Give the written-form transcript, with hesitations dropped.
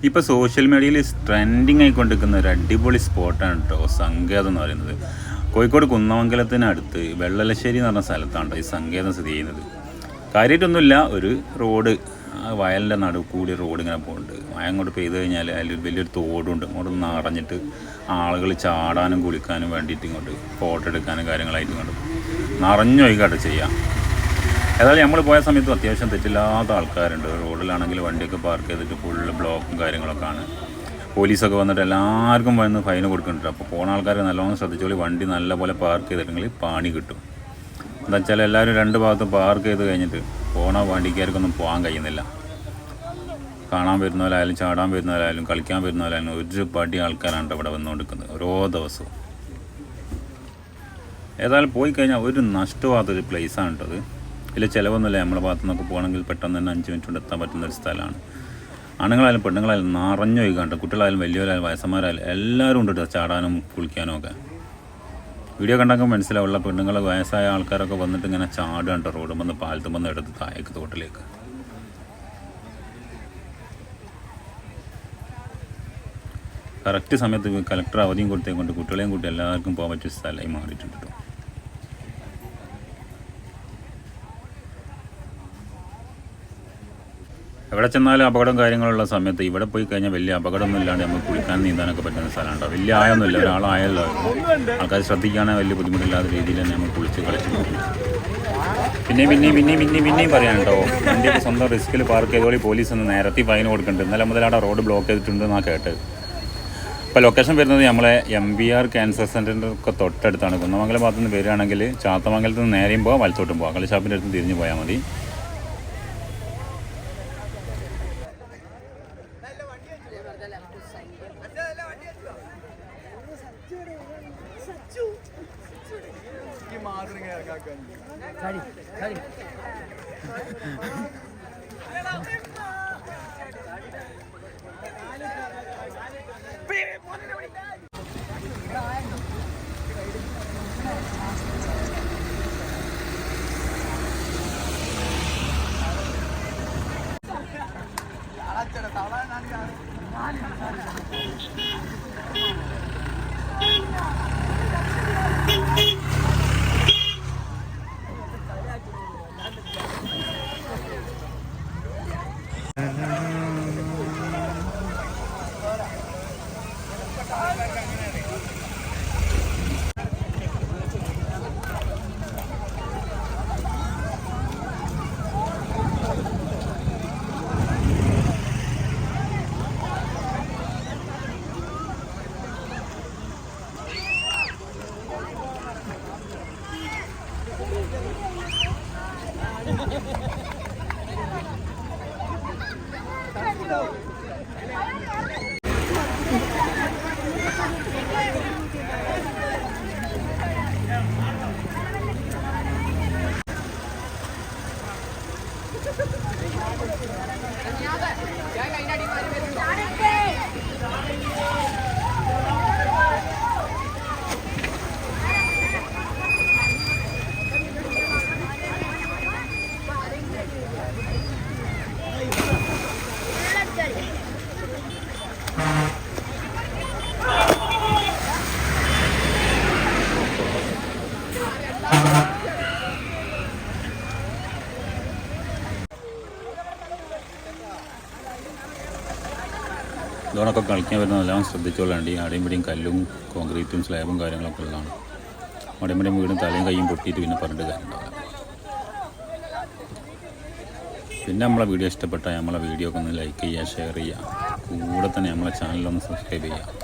ഇപ്പോൾ സോഷ്യൽ മീഡിയയിൽ ട്രെൻഡിങ് ആയിക്കൊണ്ടിരിക്കുന്ന ഒരു അടിപൊളി സ്പോട്ടാണ് കേട്ടോ സങ്കേതം എന്ന് പറയുന്നത്. കോഴിക്കോട് കുന്നമംഗലത്തിനടുത്ത് വെള്ളലശ്ശേരി എന്ന് പറഞ്ഞ സ്ഥലത്താണ് ഈ സങ്കേതം സ്ഥിതി ചെയ്യുന്നത്. കാര്യമായിട്ടൊന്നുമില്ല, ഒരു റോഡ്, വയലിൻ്റെ നടുവ് കൂടി റോഡ് ഇങ്ങനെ പോകുന്നുണ്ട്. മഴ അങ്ങോട്ട് പെയ്ത് കഴിഞ്ഞാൽ അതിൽ വലിയൊരു തോടുണ്ട്. അങ്ങോട്ട് നിറഞ്ഞിട്ട് ആളുകൾ ചാടാനും കുളിക്കാനും വേണ്ടിയിട്ട് ഇങ്ങോട്ട് ഫോട്ടോ എടുക്കാനും കാര്യങ്ങളായിട്ട് ഇങ്ങോട്ട് നിറഞ്ഞൊഴിക്കാട്ട് ചെയ്യാം. ഏതായാലും നമ്മൾ പോയ സമയത്ത് അത്യാവശ്യം തെറ്റില്ലാത്ത ആൾക്കാരുണ്ട്. റോഡിലാണെങ്കിൽ വണ്ടിയൊക്കെ പാർക്ക് ചെയ്തിട്ട് ഫുള്ള് ബ്ലോക്കും കാര്യങ്ങളൊക്കെ ആണ്. പോലീസൊക്കെ വന്നിട്ട് എല്ലാവർക്കും വന്ന് ഫൈൻ കൊടുക്കുന്നുണ്ട്. അപ്പോൾ പോണ ആൾക്കാർ നല്ലോണം ശ്രദ്ധിച്ചോളി, വണ്ടി നല്ലപോലെ പാർക്ക് ചെയ്തിട്ടുണ്ടെങ്കിൽ പണി കിട്ടും. എന്താ വെച്ചാൽ എല്ലാവരും രണ്ട് ഭാഗത്ത് പാർക്ക് ചെയ്ത് കഴിഞ്ഞിട്ട് പോണ വണ്ടിക്കാർക്കൊന്നും പോകാൻ കഴിയുന്നില്ല. കാണാൻ വരുന്നവരായാലും ചാടാൻ വരുന്നവരായാലും കളിക്കാൻ വരുന്നവരായാലും ഒരു പടി ആൾക്കാരാണ് ഇവിടെ വന്നുകൊണ്ടിരിക്കുന്നത് ഓരോ ദിവസവും. ഏതായാലും പോയി കഴിഞ്ഞാൽ ഒരു നഷ്ടമാകാത്തൊരു പ്ലേസാണ് കേട്ടത്. ഇതിൽ ചിലവൊന്നുമില്ല. നമ്മളെ ഭാഗത്തു നിന്നൊക്കെ പോകണമെങ്കിൽ പെട്ടെന്ന് തന്നെ 5 മിനിറ്റ് കൊണ്ട് എത്താൻ പറ്റുന്നൊരു സ്ഥലമാണ്. ആണുങ്ങളായാലും പെണ്ണുങ്ങളായാലും നിറഞ്ഞൊഴിക്കാണ്ട്, കുട്ടികളായാലും വലിയവരായാലും വയസ്സന്മാരായാലും എല്ലാവരും ഉണ്ട് ചാടാനും കുളിക്കാനും ഒക്കെ. വീഡിയോ കണ്ടാൽ മനസ്സിലാവുള്ള പെണ്ണുങ്ങൾ വയസ്സായ ആൾക്കാരൊക്കെ വന്നിട്ട് ഇങ്ങനെ ചാടുകണ്ട് റോഡ് വന്ന് പാലത്തും വന്ന് എടുത്ത് താഴേക്ക് തോട്ടിലേക്ക്. കറക്റ്റ് സമയത്ത് കലക്ടർ അവധിയും കൊടുത്തേക്കൊണ്ട് കുട്ടികളെയും കൂട്ടി എല്ലാവർക്കും പോകാൻ പറ്റിയ സ്ഥലമായി മാറിയിട്ടുണ്ട് കേട്ടോ. എവിടെ ചെന്നാലും അപകടം കാര്യങ്ങളുള്ള സമയത്ത് ഇവിടെ പോയി കഴിഞ്ഞാൽ വലിയ അപകടമൊന്നും ഇല്ലാണ്ട് നമുക്ക് കുളിക്കാൻ നീന്താനൊക്കെ പറ്റുന്ന സ്ഥലമുണ്ടോ. വലിയ ആയൊന്നുമില്ല, ഒരാളായല്ലോ. ആൾക്കാർ ശ്രദ്ധിക്കുകയാണെങ്കിൽ വലിയ ബുദ്ധിമുട്ടില്ലാത്ത രീതിയിൽ തന്നെ നമുക്ക് കുളിച്ച് കളിച്ച് പോകും. പിന്നെയും പറയാനുണ്ടോ, വണ്ടിയൊക്കെ സ്വന്തം റിസ്കിൽ പാർക്ക് ചെയ്തോളി. പോലീസ് ഒന്ന് നേരത്തെ ഫൈൻ കൊടുക്കുന്നുണ്ട്. ഇന്നലെ മുതൽ അവിടെ റോഡ് ബ്ലോക്ക് ചെയ്തിട്ടുണ്ടെന്നാണ് കേട്ടത്. ഇപ്പോൾ ലൊക്കേഷൻ വരുന്നത് നമ്മളെ MBR ക്യാൻസർ സെൻ്ററിൻ്റെ ഒക്കെ തൊട്ടടുത്താണ്. കുന്നമംഗലം ഭാഗത്തു നിന്ന് വരികയാണെങ്കിൽ ചാത്തമംഗലത്ത് നിന്ന് നേരെയും പോകാം, വലത്തോട്ടും പോകാം. കളിഷാപ്പിൻ്റെ അടുത്ത് തിരിഞ്ഞ് പോയാൽ മതി. ഇതോടൊക്കെ കളിക്കാൻ വരുന്നതെല്ലാം ശ്രദ്ധിച്ചോളാണ്ട്. അവിടെയും ഇവിടെയും കല്ലും കോൺക്രീറ്റും സ്ലാബും കാര്യങ്ങളൊക്കെ ഉള്ളതാണ്. അവിടെയും ഇവിടെയും വീടും തലയും കൈയും പൊട്ടിയിട്ട് പിന്നെ പറഞ്ഞിട്ട് കാര്യം ഉണ്ടാവില്ല. പിന്നെ നമ്മളെ വീഡിയോ ഇഷ്ടപ്പെട്ടാൽ നമ്മളെ വീഡിയോ ഒക്കെ ഒന്ന് ലൈക്ക് ചെയ്യുക, ഷെയർ ചെയ്യുക. കൂടെ തന്നെ നമ്മളെ ചാനലൊന്ന് സബ്സ്ക്രൈബ് ചെയ്യുക.